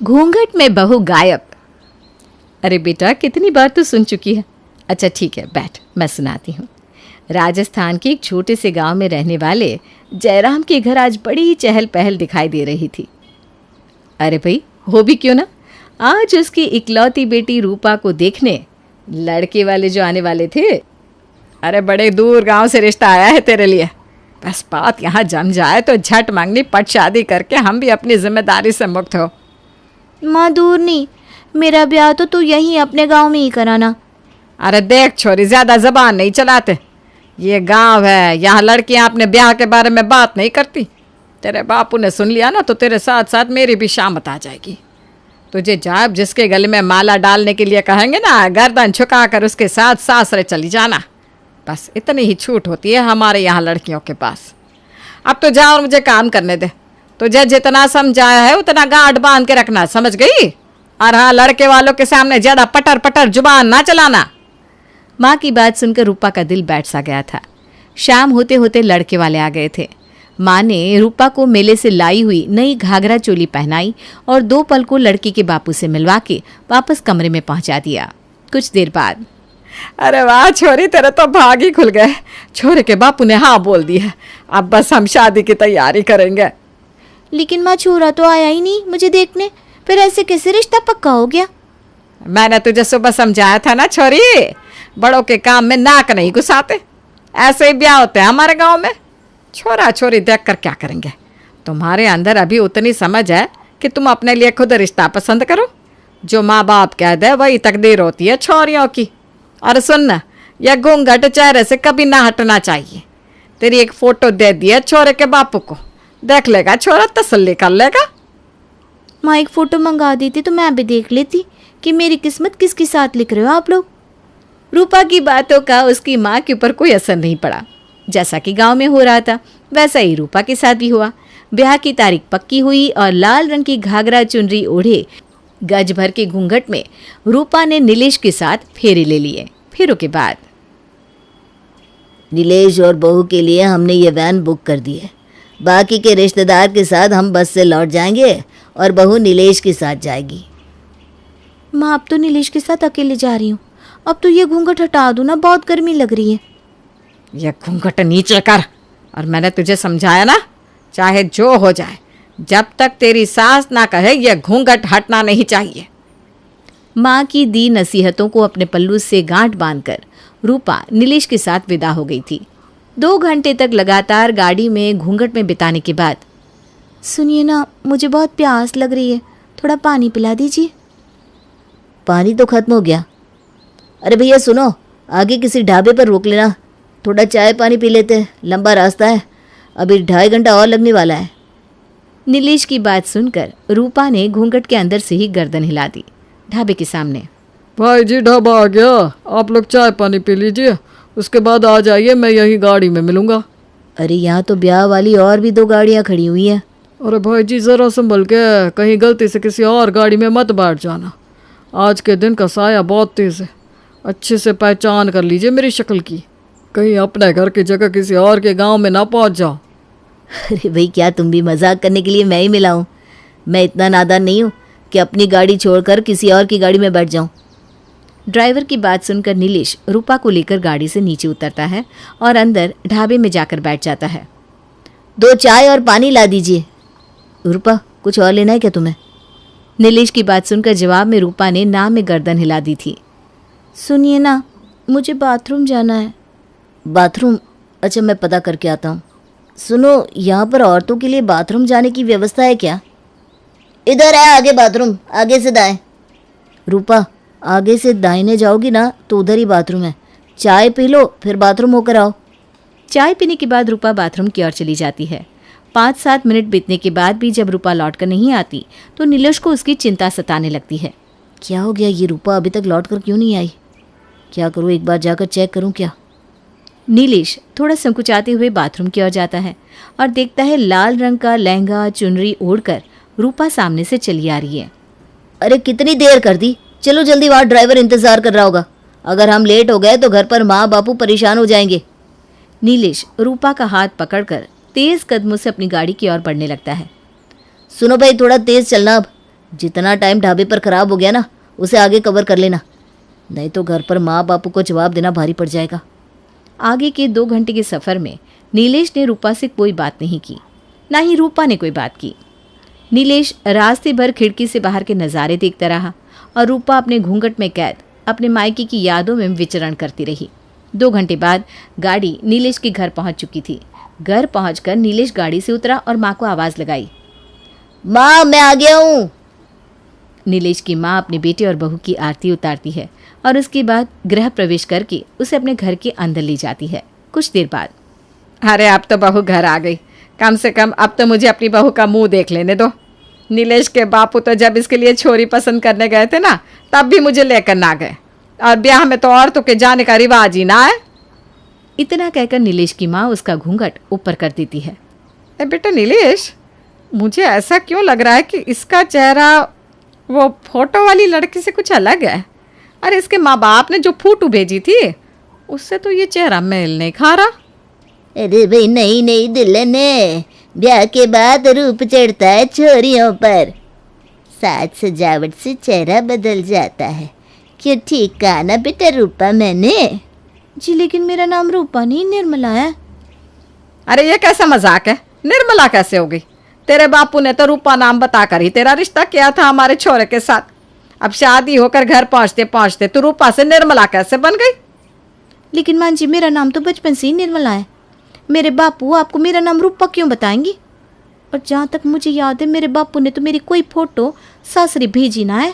घूंघट में बहू गायब। अरे बेटा, कितनी बार तो सुन चुकी है। अच्छा ठीक है, बैठ, मैं सुनाती हूँ। राजस्थान के एक छोटे से गांव में रहने वाले जयराम के घर आज बड़ी चहल पहल दिखाई दे रही थी। अरे भाई, हो भी क्यों ना, आज उसकी इकलौती बेटी रूपा को देखने लड़के वाले जो आने वाले थे। अरे बड़े दूर गांव से रिश्ता आया है तेरे लिए, बस बात यहाँ जम जाए तो झट मांगनी पट शादी करके हम भी अपनी जिम्मेदारी से मुक्त हो। माँ दूर नहीं, मेरा ब्याह तो तू यहीं अपने गांव में ही कराना। अरे देख छोरी, ज्यादा जबान नहीं चलाते, ये गांव है, यहाँ लड़कियां अपने ब्याह के बारे में बात नहीं करती। तेरे बापू ने सुन लिया ना तो तेरे साथ साथ मेरी भी शामत आ जाएगी। तुझे जब जिसके गले में माला डालने के लिए कहेंगे ना, गर्दन झुका कर उसके साथ सासरे चली जाना। बस इतनी ही छूट होती है हमारे यहाँ लड़कियों के पास। अब तो जा और मुझे काम करने दे। तुझे जितना समझाया है उतना गांठ बांध के रखना, समझ गई? और हाँ, लड़के वालों के सामने ज्यादा पटर पटर जुबान ना चलाना। माँ की बात सुनकर रूपा का दिल बैठ सा गया था। शाम होते होते लड़के वाले आ गए थे। माँ ने रूपा को मेले से लाई हुई नई घाघरा चोली पहनाई और 2 पल को लड़की के बापू से मिलवा के वापस कमरे में पहुंचा दिया। कुछ देर बाद, अरे वाह छोरी, तेरे तो भाग ही खुल गए। छोरे के बापू ने हाँ बोल दी है, अब बस हम शादी की तैयारी करेंगे। लेकिन माँ, छोरा तो आया ही नहीं मुझे देखने, फिर ऐसे कैसे रिश्ता पक्का हो गया? मैंने तुझे सुबह समझाया था ना छोरी, बड़ों के काम में नाक नहीं घुसाते। ऐसे ही ब्याह होते हैं हमारे गांव में। छोरा छोरी देख कर क्या करेंगे? तुम्हारे अंदर अभी उतनी समझ है कि तुम अपने लिए खुद रिश्ता पसंद करो। जो माँ बाप कह दे वही तकदीर होती है छोरियों की। और सुन ना, यह घूंघट चेहरे से कभी ना हटना चाहिए। तेरी एक फोटो दे दी है छोरे के बापू को, देख लेगा छोरा, तसल्ली कर लेगा। माँ, एक फोटो मंगा देती तो मैं भी देख लेती कि मेरी किस्मत किसके साथ लिख रहे हो आप लोग। रूपा की बातों का उसकी माँ के ऊपर कोई असर नहीं पड़ा। जैसा कि गांव में हो रहा था वैसा ही रूपा के साथ भी हुआ। ब्याह की तारीख पक्की हुई और लाल रंग की घाघरा चुनरी ओढ़े गज भर के घूंघट में रूपा ने नीलेश के साथ फेरे ले लिए। फेरों के बाद, नीलेश और बहू के लिए हमने ये वैन बुक कर दी है। बाकी के रिश्तेदार के साथ हम बस से लौट जाएंगे और बहू नीलेश के साथ जाएगी। माँ, अब तो नीलेश के साथ अकेले जा रही हूँ। अब तो ये घूंघट हटा दो ना, बहुत गर्मी लग रही है। यह घूंघट नीचे कर। और मैंने तुझे समझाया ना, चाहे जो हो जाए, जब तक तेरी सास ना कहे यह घूंघट हटना नहीं चाहिए। माँ की दी नसीहतों को अपने पल्लू से गांठ बांधकर रूपा नीलेश के साथ विदा हो गई थी। 2 घंटे तक लगातार गाड़ी में घूंघट में बिताने के बाद, सुनिए ना, मुझे बहुत प्यास लग रही है, थोड़ा पानी पिला दीजिए। पानी तो खत्म हो गया। अरे भैया सुनो, आगे किसी ढाबे पर रोक लेना, थोड़ा चाय पानी पी लेते हैं, लंबा रास्ता है, अभी 2.5 घंटा और लगने वाला है। नीलेश की बात सुनकर रूपा ने घूंघट के अंदर से ही गर्दन हिला दी। ढाबे के सामने, भाई जी ढाबा आ गया, आप लोग चाय पानी पी लीजिए, उसके बाद आ जाइए, मैं यही गाड़ी में मिलूंगा। अरे यहाँ तो ब्याह वाली और भी 2 गाड़ियाँ खड़ी हुई हैं। अरे भाई जी ज़रा संभल के, कहीं गलती से किसी और गाड़ी में मत बैठ जाना। आज के दिन का साया बहुत तेज़ है, अच्छे से पहचान कर लीजिए मेरी शक्ल की, कहीं अपने घर की जगह किसी और के गांव में ना पहुंच जाओ। अरे भाई, क्या तुम भी मजाक करने के लिए मैं ही मिला हूँ? मैं इतना नादान नहीं हूँ कि अपनी गाड़ी छोड़कर किसी और की गाड़ी में बैठ जाऊँ। ड्राइवर की बात सुनकर नीलेश रूपा को लेकर गाड़ी से नीचे उतरता है और अंदर ढाबे में जाकर बैठ जाता है। 2 चाय और पानी ला दीजिए। रूपा, कुछ और लेना है क्या तुम्हें? नीलेश की बात सुनकर जवाब में रूपा ने ना में गर्दन हिला दी थी। सुनिए ना, मुझे बाथरूम जाना है। बाथरूम? अच्छा, मैं पता करके आता हूँ। सुनो, यहाँ पर औरतों के लिए बाथरूम जाने की व्यवस्था है क्या? इधर है आगे बाथरूम, आगे से दाएं। रूपा, आगे से दाहिने जाओगी ना तो उधर ही बाथरूम है, चाय पी लो फिर बाथरूम होकर आओ। चाय पीने के बाद रूपा बाथरूम की ओर चली जाती है। 5-7 मिनट बीतने के बाद भी जब रूपा लौट कर नहीं आती तो नीलेश को उसकी चिंता सताने लगती है। क्या हो गया, ये रूपा अभी तक लौट कर क्यों नहीं आई? क्या करूँ, एक बार जाकर चेक करूँ क्या? नीलेश थोड़ा संकुचाते हुए बाथरूम की ओर जाता है और देखता है लाल रंग का लहंगा चुनरी ओढ़कर रूपा सामने से चली आ रही है। अरे कितनी देर कर दी, चलो जल्दी, वहाँ ड्राइवर इंतजार कर रहा होगा। अगर हम लेट हो गए तो घर पर माँ बापू परेशान हो जाएंगे। नीलेश रूपा का हाथ पकड़कर तेज कदमों से अपनी गाड़ी की ओर बढ़ने लगता है। सुनो भाई, थोड़ा तेज चलना, अब जितना टाइम ढाबे पर खराब हो गया ना, उसे आगे कवर कर लेना, नहीं तो घर पर माँ बापू को जवाब देना भारी पड़ जाएगा। आगे के 2 घंटे के सफ़र में नीलेश ने रूपा से कोई बात नहीं की, ना ही रूपा ने कोई बात की। नीलेश रास्ते भर खिड़की से बाहर के नज़ारे देखता रहा और रूपा अपने घूंघट में कैद अपने मायके की यादों में विचरण करती रही। 2 घंटे बाद गाड़ी नीलेश के घर पहुंच चुकी थी। घर पहुंचकर नीलेश गाड़ी से उतरा और माँ को आवाज़ लगाई। माँ, मैं आ गया हूँ। नीलेश की माँ अपने बेटे और बहू की आरती उतारती है और उसके बाद गृह प्रवेश करके उसे अपने घर के अंदर ले जाती है। कुछ देर बाद, अरे अब तो बहू घर आ गई, कम से कम अब तो मुझे अपनी बहू का मुंह देख लेने दो। नीलेश के बापू तो जब इसके लिए छोरी पसंद करने गए थे ना, तब भी मुझे लेकर ना गए, और ब्याह में तो औरतों के जाने का रिवाज ही ना है। इतना कहकर नीलेश की माँ उसका घूंघट ऊपर कर देती है। बेटा नीलेश, मुझे ऐसा क्यों लग रहा है कि इसका चेहरा वो फोटो वाली लड़की से कुछ अलग है। अरे इसके माँ बाप ने जो फोटो भेजी थी उससे तो ये चेहरा मेल नहीं खा रहा। अरे भाई, नई नई दुल्हन है, ब्याह के बाद रूप चढ़ता है छोरियों पर, साज सजावट से चेहरा बदल जाता है। क्यों, ठीक कहा ना बेटा रूपा मैंने? जी लेकिन मेरा नाम रूपा नहीं, निर्मला है। अरे ये कैसा मजाक है, निर्मला कैसे हो गई? तेरे बापू ने तो रूपा नाम बताकर ही तेरा रिश्ता किया था हमारे छोरे के साथ। अब शादी होकर घर पहुंचते पहुंचते तू रूपा से निर्मला कैसे बन गई? लेकिन माँ जी, मेरा नाम तो बचपन से ही निर्मला है। मेरे बापू आपको मेरा नाम रूपा क्यों बताएंगी? और जहाँ तक मुझे याद है, मेरे बापू ने तो मेरी कोई फ़ोटो सासरी भेजी ना है।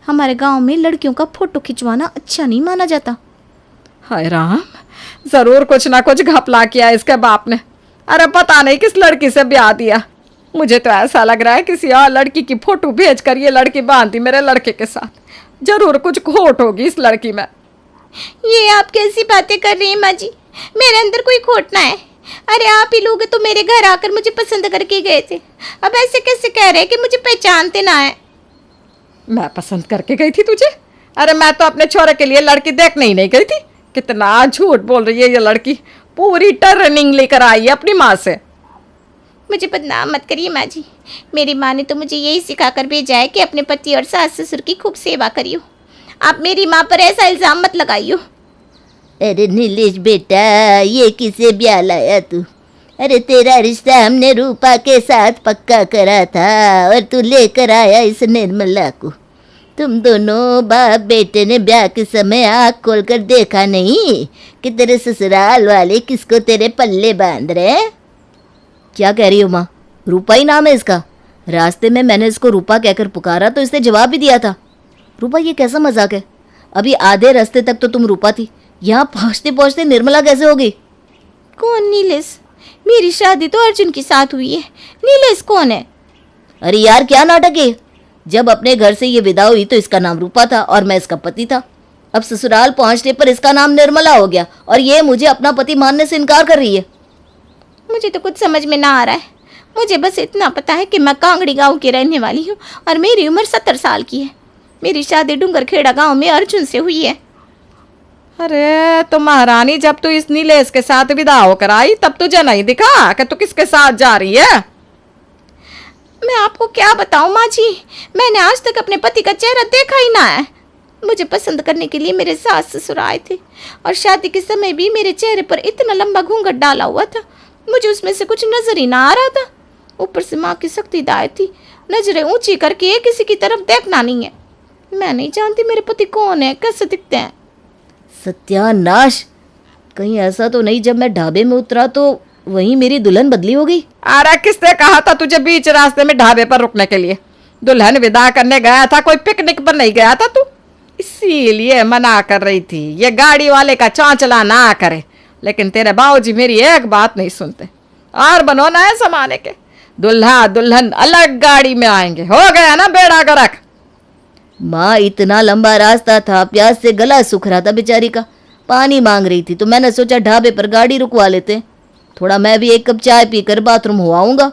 हमारे गांव में लड़कियों का फ़ोटो खिंचवाना अच्छा नहीं माना जाता। हाय राम, जरूर कुछ ना कुछ घपला किया इसके बाप ने। अरे पता नहीं किस लड़की से ब्याह दिया। मुझे तो ऐसा लग रहा है किसी और लड़की की फोटो भेज कर ये लड़की बांधती मेरे लड़के के साथ। जरूर कुछ खोट होगी इस लड़की में। ये आप कैसी बातें कर रही हैं माँ जी? मेरे अंदर कोई खोट ना है। अरे आप ही लोग तो मेरे घर आकर मुझे पसंद करके गए थे, अब ऐसे कैसे कह रहे हैं कि मुझे पहचानते ना है? मैं पसंद करके गई थी तुझे? अरे मैं तो अपने छोरे के लिए लड़की देखने ही नहीं गई थी। कितना झूठ बोल रही है ये लड़की, पूरी टर्निंग लेकर आई है अपनी माँ से। मुझे बदनाम मत करिए माँ जी। मेरी माँ ने तो मुझे यही सिखाकर भेजा है कि अपने पति और सास ससुर की खूब सेवा करियो। आप मेरी माँ पर ऐसा इल्ज़ाम मत लगाइयो। अरे नीलेश बेटा, ये किसे ब्याह लाया तू? अरे तेरा रिश्ता हमने रूपा के साथ पक्का करा था और तू लेकर आया इस निर्मला को। तुम दोनों बाप बेटे ने ब्याह के समय आँख खोलकर देखा नहीं कि तेरे ससुराल वाले किसको तेरे पल्ले बांध रहे हैं? क्या कह रही हो माँ? रूपा ही नाम है इसका। रास्ते में मैंने इसको रूपा कहकर पुकारा तो इसने जवाब भी दिया था। रूपा, ये कैसा मजाक है? अभी आधे रास्ते तक तो तुम रूपा थी, यहाँ पहुँचते पहुँचते निर्मला कैसे हो गई? कौन नीलेश? मेरी शादी तो अर्जुन के साथ हुई है, नीलेश कौन है? अरे यार, क्या नाटक है? जब अपने घर से ये विदा हुई तो इसका नाम रूपा था और मैं इसका पति था। अब ससुराल पहुँचने पर इसका नाम निर्मला हो गया और ये मुझे अपना पति मानने से इनकार कर रही है। मुझे तो कुछ समझ में ना आ रहा है। मुझे बस इतना पता है कि मैं कांगड़ी गांव की रहने वाली हूँ और मेरी उम्र 70 साल की है। मेरी शादी डूंगरखेड़ा गांव में अर्जुन से हुई है। अरे तो महारानी, जब तू इस नीलेश के साथ विदा होकर आई तब तुझे नहीं दिखा कि तू किसके साथ जा रही है? मैं आपको क्या बताऊं माँ जी, मैंने आज तक अपने पति का चेहरा देखा ही ना है। मुझे पसंद करने के लिए मेरे सास ससुर आए थे और शादी के समय भी मेरे चेहरे पर इतना लंबा घूंघट डाला हुआ था, मुझे उसमें से कुछ नजर ही ना आ रहा था। ऊपर से माँ की सख्त हिदायत थी, नजरें ऊंची करके किसी की तरफ देखना नहीं है। मैं नहीं जानती मेरे पति कौन है, कैसे दिखते हैं। सत्यानाश, कहीं ऐसा तो नहीं जब मैं ढाबे में उतरा तो वहीं मेरी दुल्हन बदली हो गई? अरे किसने कहा था तुझे बीच रास्ते में ढाबे पर रुकने के लिए? दुल्हन विदा करने गया था, कोई पिकनिक पर नहीं गया था तू। इसीलिए मना कर रही थी ये गाड़ी वाले का चांचला ना करे, लेकिन तेरे बाबूजी मेरी एक बात नहीं सुनते और बनो नए जमाने के। दुल्हा दुल्हन अलग गाड़ी में आएंगे, हो गया ना बेड़ा गर्क। माँ, इतना लंबा रास्ता था, प्यास से गला सूख रहा था बेचारी का, पानी मांग रही थी तो मैंने सोचा ढाबे पर गाड़ी रुकवा लेते, थोड़ा मैं भी एक कप चाय पीकर बाथरूम हो आऊँगा।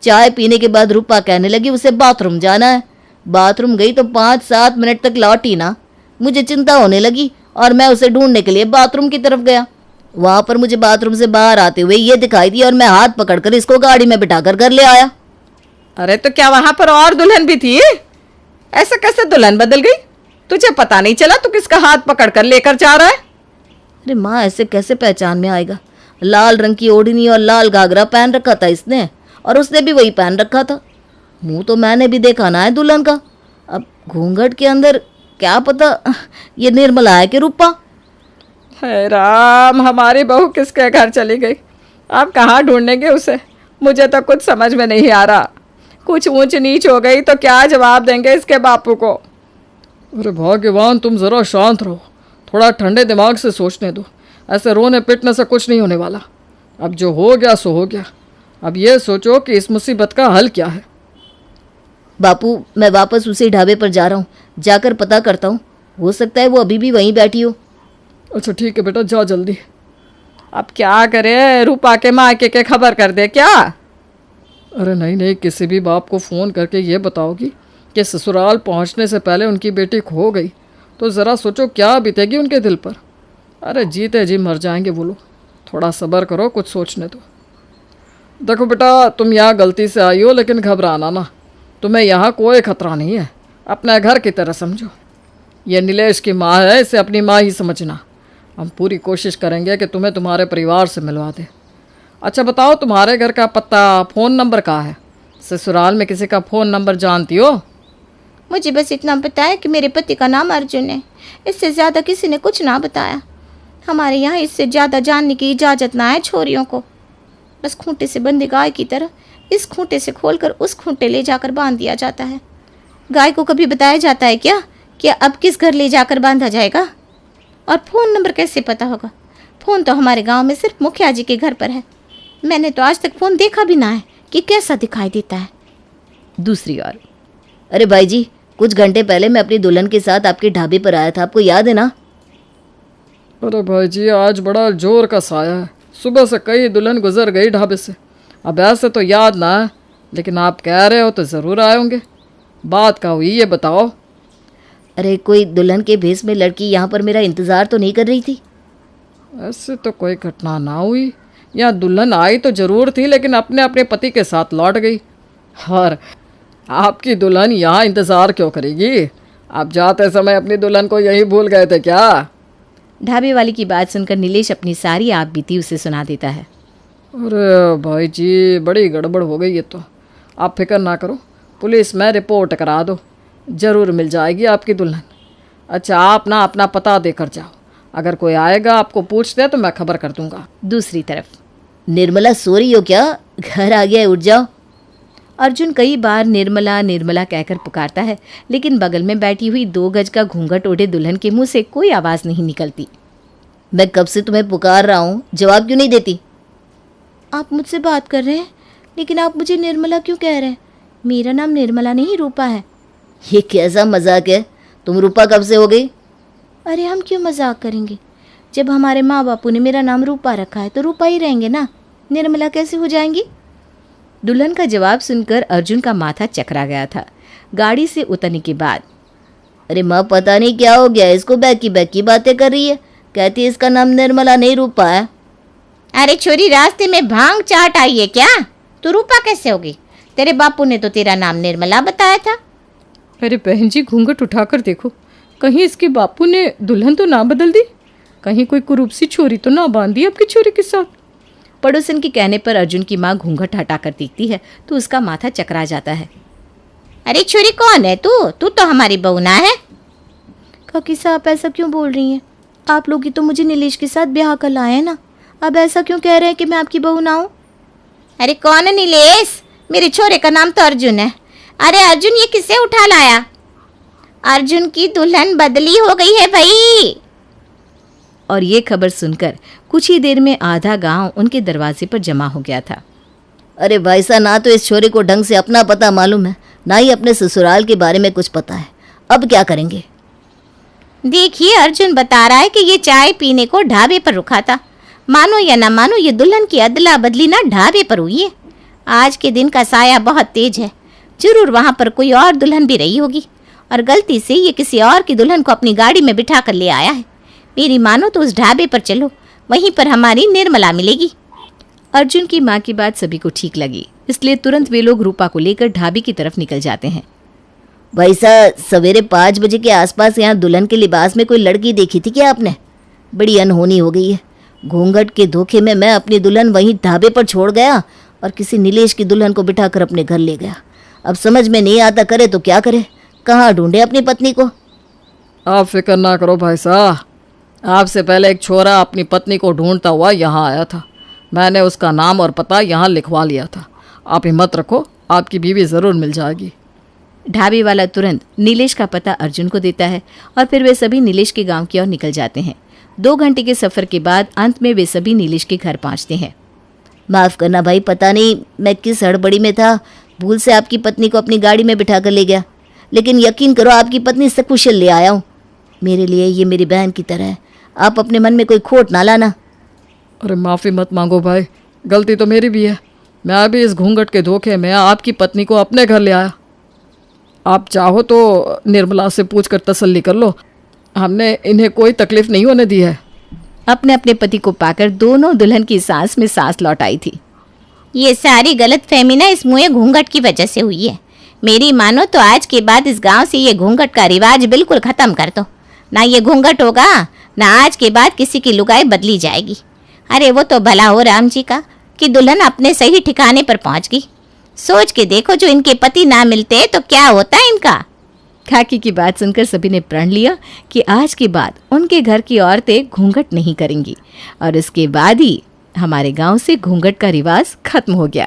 चाय पीने के बाद रूपा कहने लगी उसे बाथरूम जाना है। बाथरूम गई तो 5-7 मिनट तक लौटी ना। मुझे चिंता होने लगी और मैं उसे ढूंढने के लिए बाथरूम की तरफ गया। वहाँ पर मुझे बाथरूम से बाहर आते हुए ये दिखाई दी और मैं हाथ पकड़कर इसको गाड़ी में बिठाकर घर ले आया। अरे तो क्या वहां पर और दुल्हन भी थी? ऐसे कैसे दुल्हन बदल गई? तुझे पता नहीं चला तू किसका हाथ पकड़ कर लेकर जा रहा है? अरे माँ, ऐसे कैसे पहचान में आएगा? लाल रंग की ओढ़नी और लाल घाघरा पहन रखा था इसने, और उसने भी वही पहन रखा था। मुंह तो मैंने भी देखा ना है दुल्हन का। अब घूंघट के अंदर क्या पता ये निर्मला है कि रूपा। हे राम, हमारी बहू किसके घर चली गई? आप कहाँ ढूंढेंगे उसे? मुझे तो कुछ समझ में नहीं आ रहा। कुछ ऊंच नीच हो गई तो क्या जवाब देंगे इसके बापू को? अरे भाग्यवान, तुम ज़रा शांत रहो, थोड़ा ठंडे दिमाग से सोचने दो। ऐसे रोने पिटने से कुछ नहीं होने वाला। अब जो हो गया सो हो गया। अब ये सोचो कि इस मुसीबत का हल क्या है। बापू, मैं वापस उसी ढाबे पर जा रहा हूँ, जाकर पता करता हूँ। हो सकता है वो अभी भी वहीं बैठी हो। अच्छा ठीक है बेटा, जा जल्दी। अब क्या करे? रूपा के मायके के खबर कर दे क्या? अरे नहीं नहीं, किसी भी बाप को फ़ोन करके ये बताओगी कि ससुराल पहुंचने से पहले उनकी बेटी खो गई, तो ज़रा सोचो क्या बीतेगी उनके दिल पर। अरे जीते जी मर जाएंगे वो लोग। थोड़ा सब्र करो, कुछ सोचने दो। देखो बेटा, तुम यहाँ गलती से आई हो, लेकिन घबराना ना। तुम्हें यहाँ कोई खतरा नहीं है। अपने घर की तरह समझो। ये नीलेश की माँ है, इसे अपनी माँ ही समझना। हम पूरी कोशिश करेंगे कि तुम्हें तुम्हारे परिवार से मिलवा दें। अच्छा बताओ, तुम्हारे घर का पता, फ़ोन नंबर कहाँ है? ससुराल में किसी का फ़ोन नंबर जानती हो? मुझे बस इतना पता है कि मेरे पति का नाम अर्जुन है। इससे ज़्यादा किसी ने कुछ ना बताया। हमारे यहाँ इससे ज़्यादा जानने की इजाज़त ना है छोरियों को। बस खूंटे से बंधी गाय की तरह इस खूंटे से खोलकर उस खूंटे ले जाकर बांध दिया जाता है। गाय को कभी बताया जाता है क्या कि अब किस घर ले जाकर बांधा जाएगा? और फ़ोन नंबर कैसे पता होगा? फ़ोन तो हमारे गांव में सिर्फ मुखिया जी के घर पर है। मैंने तो आज तक फ़ोन देखा भी ना है कि कैसा दिखाई देता है। दूसरी ओर, अरे भाई जी, कुछ घंटे पहले मैं अपनी दुल्हन के साथ आपके ढाबे पर आया था, आपको याद है ना? अरे भाई जी, आज बड़ा जोर का साया है। सुबह से कई दुल्हन गुजर गई ढाबे से। अब ऐसे तो याद ना है, लेकिन आप कह रहे हो तो ज़रूर आए होंगे। बात क्या हुई ये बताओ। अरे कोई दुल्हन के भेष में लड़की यहाँ पर मेरा इंतज़ार तो नहीं कर रही थी? ऐसे तो कोई घटना ना हुई। यहाँ दुल्हन आई तो ज़रूर थी, लेकिन अपने अपने पति के साथ लौट गई। और आपकी दुल्हन यहाँ इंतज़ार क्यों करेगी? आप जाते समय अपनी दुल्हन को यहीं भूल गए थे क्या? ढाबे वाली की बात सुनकर नीलेश अपनी सारी आप बीती उसे सुना देता है। अरे भाई जी, बड़ी गड़बड़ हो गई ये तो। आप फिक्र ना करो, पुलिस में रिपोर्ट करा दो, ज़रूर मिल जाएगी आपकी दुल्हन। अच्छा, आप ना अपना पता देकर जाओ। अगर कोई आएगा आपको पूछते तो मैं खबर कर दूंगा। दूसरी तरफ, निर्मला सो रही हो क्या? घर आ गया है, उठ जाओ। अर्जुन कई बार निर्मला निर्मला कहकर पुकारता है, लेकिन बगल में बैठी हुई 2 गज का घूंघट ओढ़े दुल्हन के मुंह से कोई आवाज़ नहीं निकलती। मैं कब से तुम्हें पुकार रहा हूँ, जवाब क्यों नहीं देती? आप मुझसे बात कर रहे हैं, लेकिन आप मुझे निर्मला क्यों कह रहे हैं? मेरा नाम निर्मला नहीं, रूपा है। ये कैसा मजाक है? तुम रूपा कब से हो गई? अरे हम क्यों मजाक करेंगे? जब हमारे माँ बापू ने मेरा नाम रूपा रखा है तो रूपा ही रहेंगे ना, निर्मला कैसे हो जाएंगी? दुल्हन का जवाब सुनकर अर्जुन का माथा चकरा गया था। गाड़ी से उतरने के बाद, अरे माँ, पता नहीं क्या हो गया, इसको बैकी बैकी बातें कर रही है। कहती है इसका नाम निर्मला नहीं रूपा है। अरे छोरी, रास्ते में भांग चाट आई है क्या? तू रूपा कैसे होगी? तेरे बापू ने तो तेरा नाम निर्मला बताया था। अरे बहन जी, घूंघट उठाकर देखो, कहीं इसके बापू ने दुल्हन तो ना बदल दी? कहीं कोई कुरूपसी छोरी तो ना बांध दी आपकी छोरी के साथ? पड़ोसन के कहने पर अर्जुन की माँ घूंघट हटाकर देखती है तो उसका माथा चकरा जाता है। अरे छोरी, कौन है तू? तू तो हमारी बहू ना है। काकी साहब, ऐसा क्यों बोल रही हैं? आप लोग ही तो मुझे नीलेश के साथ ब्याह कर लाए हैं ना, अब ऐसा क्यों कह रहे हैं कि मैं आपकी बहू ना हूँ? अरे कौन है नीलेश? मेरे छोरे का नाम तो अर्जुन है। अरे अर्जुन, ये किसे उठा लाया? अर्जुन की दुल्हन बदली हो गई है भाई। और ये खबर सुनकर कुछ ही देर में आधा गांव उनके दरवाजे पर जमा हो गया था। अरे भाई साहब, ना तो इस छोरे को ढंग से अपना पता मालूम है, ना ही अपने ससुराल के बारे में कुछ पता है। अब क्या करेंगे? देखिए, अर्जुन बता रहा है कि ये चाय पीने को ढाबे पर रुका था। मानो या ना मानो, ये दुल्हन की अदला बदली ना ढाबे पर हुई है। आज के दिन का साया बहुत तेज है, जरूर वहां पर कोई और दुल्हन भी रही होगी और गलती से ये किसी और की दुल्हन को अपनी गाड़ी में बिठा कर ले आया है। मेरी मानो तो उस ढाबे पर चलो, वहीं पर हमारी निर्मला मिलेगी। अर्जुन की माँ की बात सभी को ठीक लगी, इसलिए तुरंत वे लोग रूपा को लेकर ढाबे की तरफ निकल जाते हैं। भाई साहब, सवेरे 5 बजे के आसपास यहाँ दुल्हन के लिबास में कोई लड़की देखी थी क्या आपने? बड़ी अनहोनी हो गई है। घूंघट के धोखे में मैं अपनी दुल्हन वहीं ढाबे पर छोड़ गया और किसी नीलेश की दुल्हन को बिठाकर अपने घर ले गया। अब समझ में नहीं आता, करे तो क्या करे, कहाँ ढूंढे अपनी पत्नी को? आप फिक्र ना करो भाई साहब, आपसे पहले एक छोरा अपनी पत्नी को ढूंढता हुआ यहाँ आया था। मैंने उसका नाम और पता यहाँ लिखवा लिया था। आप हिम्मत रखो, आपकी बीवी ज़रूर मिल जाएगी। ढाबे वाला तुरंत नीलेश का पता अर्जुन को देता है और फिर वे सभी नीलेश के गांव की ओर निकल जाते हैं। 2 घंटे के सफ़र के बाद अंत में वे सभी नीलेश के घर पहुंचते हैं। माफ़ करना भाई, पता नहीं मैं किस हड़बड़ी में था, भूल से आपकी पत्नी को अपनी गाड़ी में बिठा कर ले गया। लेकिन यकीन करो, आपकी पत्नी सकुशल ले आया हूँ। मेरे लिए ये मेरी बहन की तरह है, आप अपने मन में कोई खोट ना लाना। अरे माफ़ी मत मांगो भाई, गलती तो मेरी भी है। मैं भी इस घूंघट के धोखे में आपकी पत्नी को अपने घर ले आया। आप चाहो तो निर्मला से पूछकर तसल्ली कर लो, हमने इन्हें कोई तकलीफ नहीं होने दी है। अपने अपने पति को पाकर दोनों दुल्हन की सांस में सांस लौटाई थी। ये सारी गलतफहमी ना इस मुँह घूंघट की वजह से हुई है। मेरी मानो तो आज के बाद इस गांव से ये घूंघट का रिवाज बिल्कुल खत्म कर दो। ना ये घूंघट होगा, ना आज के बाद किसी की लुगाई बदली जाएगी। अरे वो तो भला हो राम जी का कि दुल्हन अपने सही ठिकाने पर पहुंच गई। सोच के देखो, जो इनके पति ना मिलते तो क्या होता इनका। खाकी की बात सुनकर सभी ने प्रण लिया कि आज के बाद उनके घर की औरतें घूंघट नहीं करेंगी और इसके बाद ही हमारे गांव से घूंघट का रिवाज खत्म हो गया।